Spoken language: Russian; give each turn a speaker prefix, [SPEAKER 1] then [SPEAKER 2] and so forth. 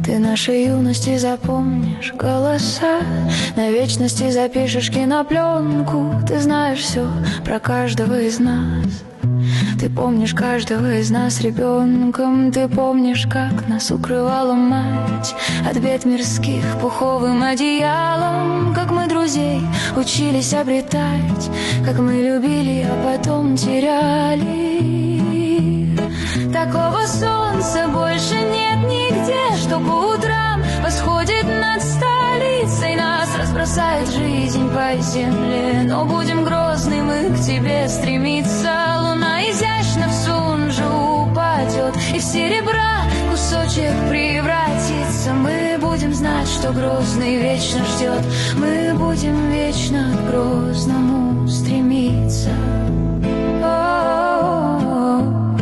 [SPEAKER 1] Ты нашей юности запомнишь голоса, на вечности запишешь кинопленку. Ты знаешь все про каждого из нас. Ты помнишь каждого из нас ребенком. Ты помнишь, как нас укрывала мать от бед мирских пуховым одеялом. Как мы друзей учились обретать, как мы любили, а потом теряли. Такого солнца больше нет нигде, что по утрам восходит над столицей. Нас разбросает жизнь по земле, но будем грозны мы к тебе стремиться. Луна изящно в сунжу упадет, и в серебра кусочек превратится. Мы будем знать, что Грозный вечно ждет. Мы будем вечно к Грозному стремиться. О-о-о-о.